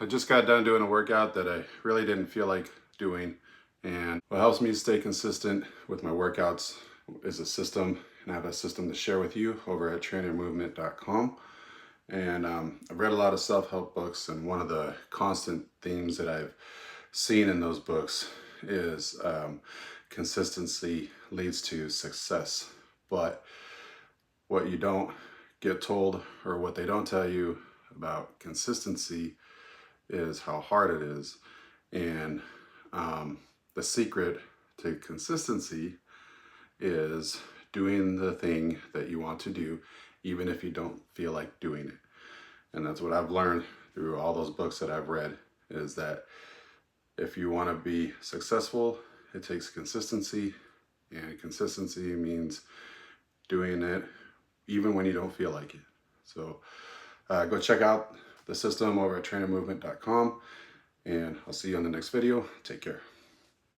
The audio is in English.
I just got done doing a workout that I really didn't feel like doing. And what helps me stay consistent with my workouts is a system. And I have a system to share with you over at trainermovement.com. And I've read a lot of self-help books, and one of the constant themes that I've seen in those books is consistency leads to success. But what you don't get told, or what they don't tell you about consistency, is how hard it is. And the secret to consistency is doing the thing that you want to do, even if you don't feel like doing it. And that's what I've learned through all those books that I've read, is that if you want to be successful, it takes consistency. And consistency means doing it even when you don't feel like it. So go check out the system over at trainermovement.com, and I'll see you on the next video. Take care.